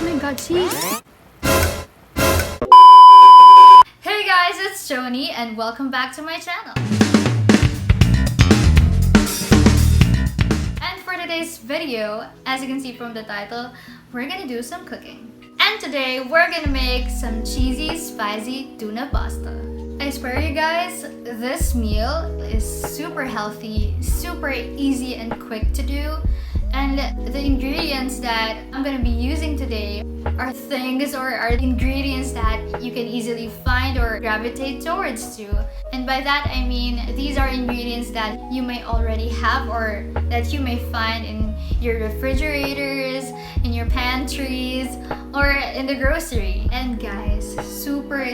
my god, cheese! Hey guys, it's Toni and welcome back to my channel. And for today's video, as you can see from the title, we're gonna do some cooking. And today, we're gonna make some cheesy, spicy tuna pasta. I swear you guys, this meal is super healthy, super easy and quick to do. And the ingredients that I'm gonna be using today are things or are ingredients that you can easily find or gravitate towards to. And by that I mean these are ingredients that you may already have or that you may find in your refrigerators, in your pantries, or in the grocery. And guys, super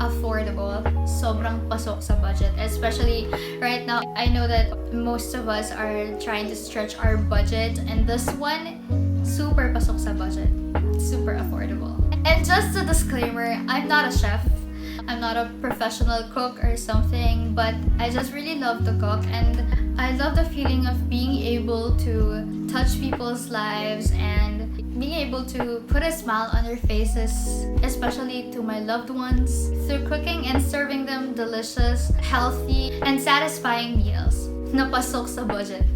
affordable. Sobrang pasok sa budget. Especially right now, I know that most of us are trying to stretch our budget, and this one, super pasok sa budget. Super affordable. And just a disclaimer, I'm not a chef. I'm not a professional cook or something, but I just really love to cook, and I love the feeling of being able to touch people's lives and being able to put a smile on their faces, especially to my loved ones, through cooking and serving them delicious, healthy, and satisfying meals na pasok sa budget.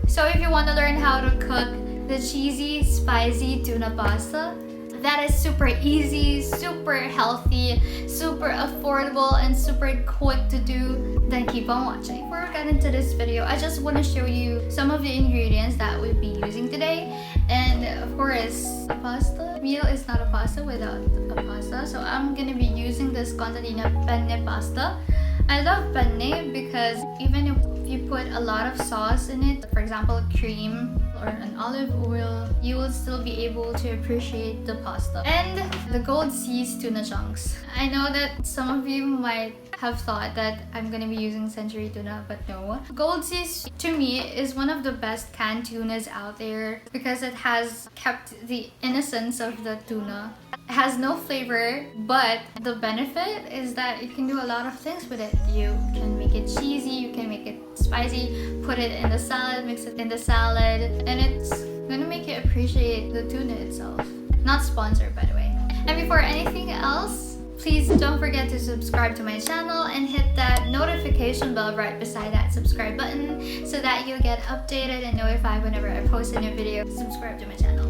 So if you want to learn how to cook the cheesy, spicy tuna pasta, that is super easy, super healthy, super affordable, and super quick to do, then keep on watching. Before we get into this video, I just want to show you some of the ingredients that we'll be using today. And of course, a pasta meal is not a pasta without a pasta. So I'm gonna be using this quantity of penne pasta. I love penne because even if you put a lot of sauce in it, for example cream or an olive oil, you will still be able to appreciate the pasta. And the Goldseas tuna chunks. I know that some of you might have thought that I'm gonna be using century tuna, but no. Goldseas to me is one of the best canned tunas out there because it has kept the innocence of the tuna. It has no flavor, but the benefit is that you can do a lot of things with it. You can make it cheesy, you can make it spicy, put it in the salad, mix it in the salad, and it's gonna make you appreciate the tuna itself. Not sponsored, by the way. And before anything else, please don't forget to subscribe to my channel and hit that notification bell right beside that subscribe button so that you'll get updated and notified whenever I post a new video. Subscribe to my channel.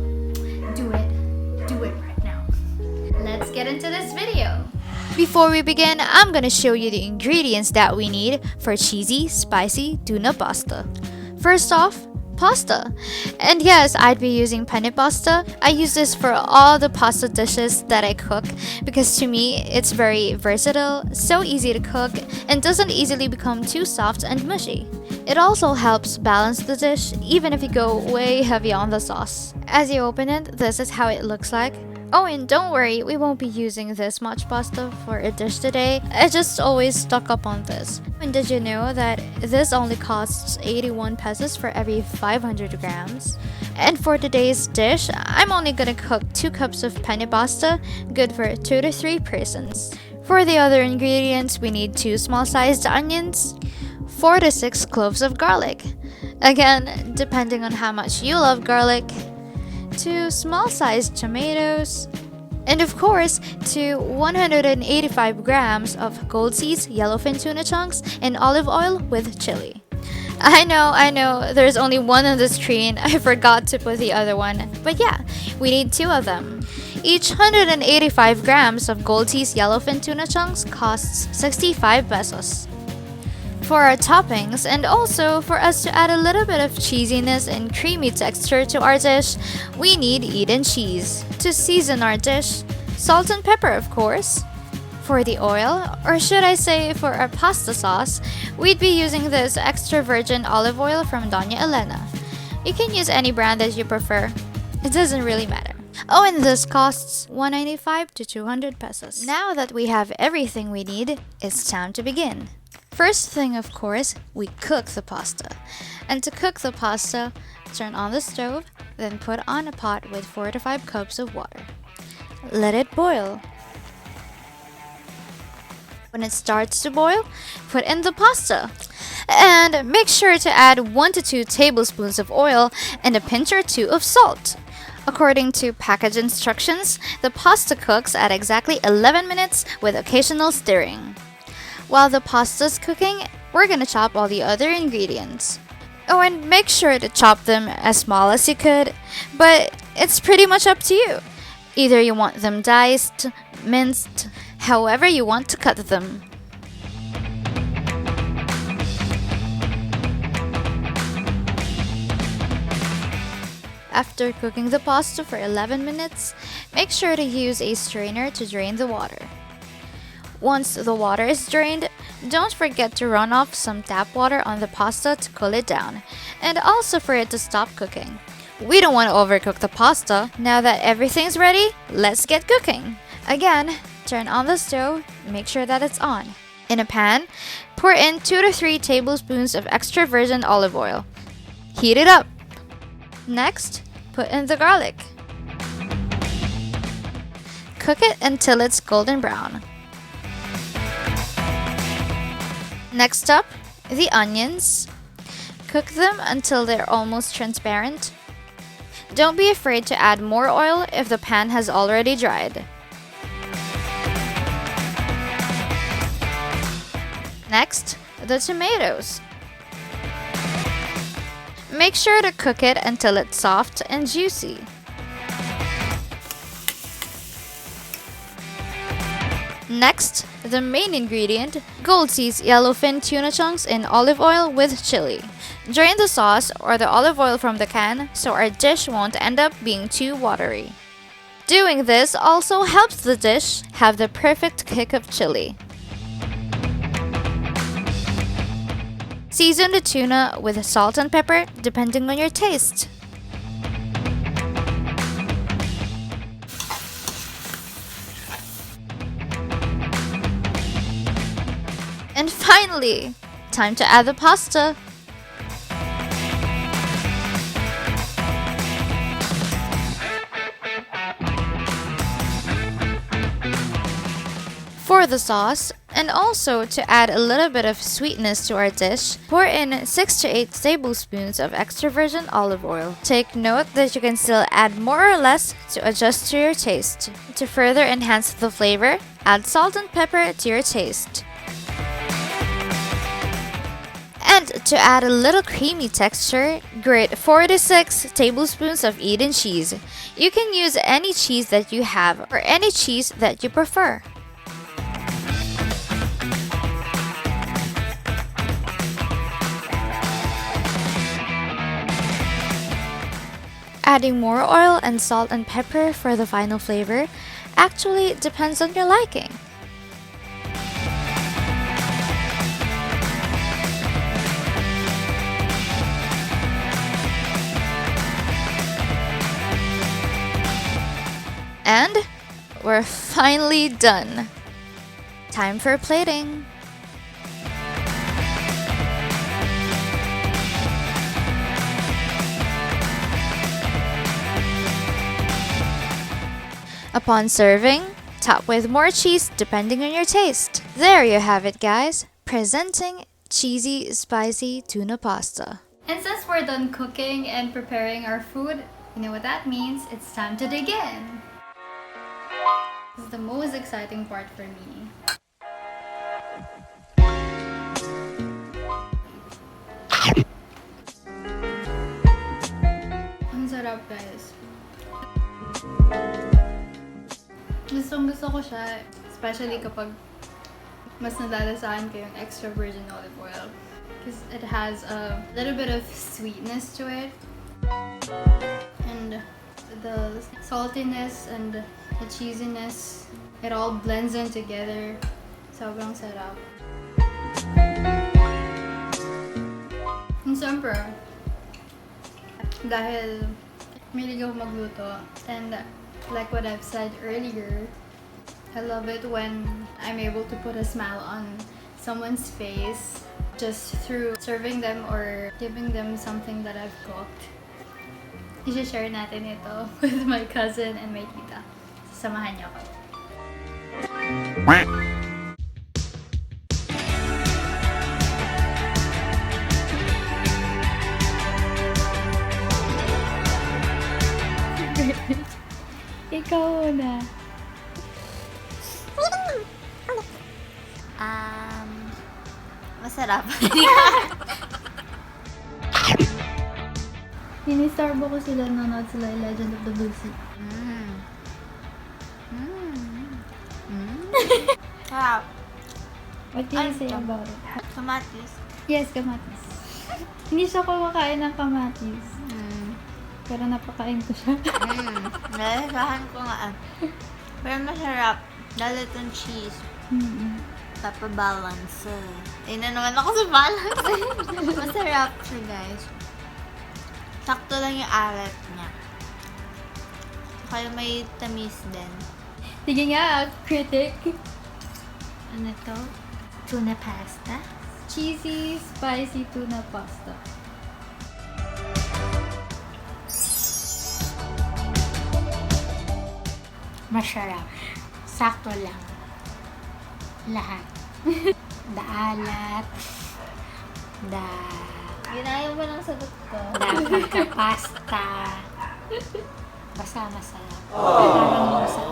Do it right now. Let's get into this video. Before we begin, I'm gonna show you the ingredients that we need for cheesy, spicy tuna pasta. First off, pasta. And yes, I'd be using penne pasta. I use this for all the pasta dishes that I cook because to me, it's very versatile, so easy to cook, and doesn't easily become too soft and mushy. It also helps balance the dish even if you go way heavy on the sauce. As you open it, this is how it looks like. Oh, and don't worry, we won't be using this much pasta for a dish today. I just always stock up on this. And did you know that this only costs 81 pesos for every 500 grams? And for today's dish, I'm only gonna cook 2 cups of penne pasta, good for 2 to 3 persons. For the other ingredients, we need 2 small-sized onions, 4 to 6 cloves of garlic. Again, depending on how much you love garlic, 2 small-sized tomatoes, and of course, 2 185 grams of Goldseas Yellowfin tuna chunks in olive oil with chili. I know, there's only one on the screen. I forgot to put the other one. But yeah, we need 2 of them. Each 185 grams of Goldseas Yellowfin tuna chunks costs 65 pesos. For our toppings, and also for us to add a little bit of cheesiness and creamy texture to our dish, we need Eden cheese. To season our dish, salt and pepper of course. For the oil, or should I say for our pasta sauce, we'd be using this extra virgin olive oil from Doña Elena. You can use any brand that you prefer. It doesn't really matter. Oh, and this costs 195 to 200 pesos. Now that we have everything we need, it's time to begin. First thing, of course, we cook the pasta. And to cook the pasta, turn on the stove, then put on a pot with 4 to 5 cups of water. Let it boil. When it starts to boil, put in the pasta. And make sure to add 1 to 2 tablespoons of oil and a pinch or 2 of salt. According to package instructions, the pasta cooks at exactly 11 minutes with occasional stirring. While the pasta's cooking, we're gonna chop all the other ingredients. Oh, and make sure to chop them as small as you could, but it's pretty much up to you. Either you want them diced, minced, however you want to cut them. After cooking the pasta for 11 minutes, make sure to use a strainer to drain the water. Once the water is drained, don't forget to run off some tap water on the pasta to cool it down, and also for it to stop cooking. We don't want to overcook the pasta. Now that everything's ready, let's get cooking. Again, turn on the stove, make sure that it's on. In a pan, pour in 2 to 3 tablespoons of extra virgin olive oil. Heat it up. Next, put in the garlic. Cook it until it's golden brown. Next up, the onions. Cook them until they're almost transparent. Don't be afraid to add more oil if the pan has already dried. Next, the tomatoes. Make sure to cook it until it's soft and juicy. Next, the main ingredient, Goldseas Yellowfin tuna chunks in olive oil with chili. Drain the sauce or the olive oil from the can so our dish won't end up being too watery. Doing this also helps the dish have the perfect kick of chili. Season the tuna with salt and pepper depending on your taste. And finally, time to add the pasta. For the sauce, and also to add a little bit of sweetness to our dish, pour in 6 to 8 tablespoons of extra virgin olive oil. Take note that you can still add more or less to adjust to your taste. To further enhance the flavor, add salt and pepper to your taste. And to add a little creamy texture, grate 4 to 6 tablespoons of Eden cheese. You can use any cheese that you have or any cheese that you prefer. Adding more oil and salt and pepper for the final flavor actually depends on your liking. And we're finally done. Time for plating. Upon serving, top with more cheese depending on your taste. There you have it, guys. Presenting cheesy, spicy tuna pasta. And since we're done cooking and preparing our food, you know what that means? It's time to dig in. This is the most exciting part for me. Ang sarap, guys. Gusto ko siya, especially kapag mas nadalasahan ko yung extra virgin olive oil. Because it has a little bit of sweetness to it. And the saltiness and the cheesiness, it all blends in together. Sobrang sarap. And siyempre, dahil mahilig ako magluto, and like what I've said earlier, I love it when I'm able to put a smile on someone's face just through serving them or giving them something that I've cooked. I-share natin ito with my cousin and my tita. Samahan niyo ako. Ikaw muna. Masarap. Sinistarbo ko sila nanonood sila Legend of the Blue Sea. Sarap. What do you say about it? Kamatis. Yes, kamatis. Hindi siya kumakain ng kamatis. Pero napakain ko siya. Nalasahan ko nga. Pero masarap. Lalo itong cheese. Papabalance. Na naman ako sa balance. Masarap siya, guys. Sakto lang yung alat niya. Kaya may tamis din. Sige nga, critic. Ano to? Tuna pasta? Cheesy, spicy tuna pasta. Masarap. Sakto lang. Lahat. Daalat. Ginaya mo ng sagot ko. Pagka-pasta. Basta masarap. Parang yung sa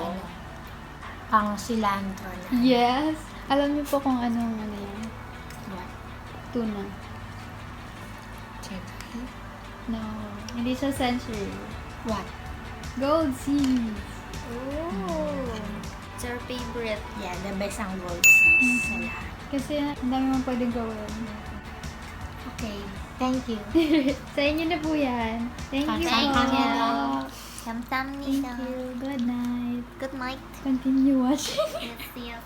pang cilantro na. Yes. Alam niyo po kung anong ano yan? What? Tuna. Siyempre. No. Hindi siya century. What? Goldseas. Oh! It's our favorite. Yeah, the best ang Goldseas sa lahat. Kasi ang dami mong pwedeng gawin. Okay. Thank you. Sa inyo na po yan. Thank you Thank po. you. Kamsahamnida. Thank you. Good night. Good night. Continue watching. Yes.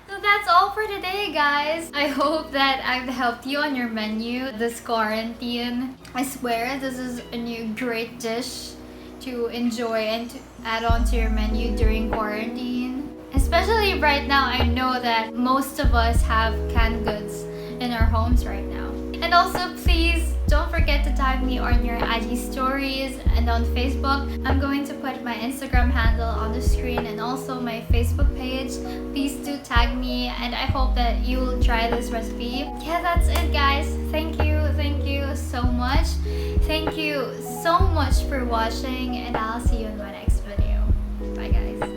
So that's all for today, guys. I hope that I've helped you on your menu this quarantine. I swear this is a new great dish to enjoy and to add on to your menu during quarantine. Especially right now, I know that most of us have canned goods in our homes right now. And also, please don't forget to tag me on your IG stories and on Facebook. I'm going to put my Instagram handle on the screen and also my Facebook page. Please do tag me, and I hope that you'll try this recipe. Yeah, that's it, guys. Thank you so much. Thank you so much for watching, and I'll see you in my next video. Bye, guys.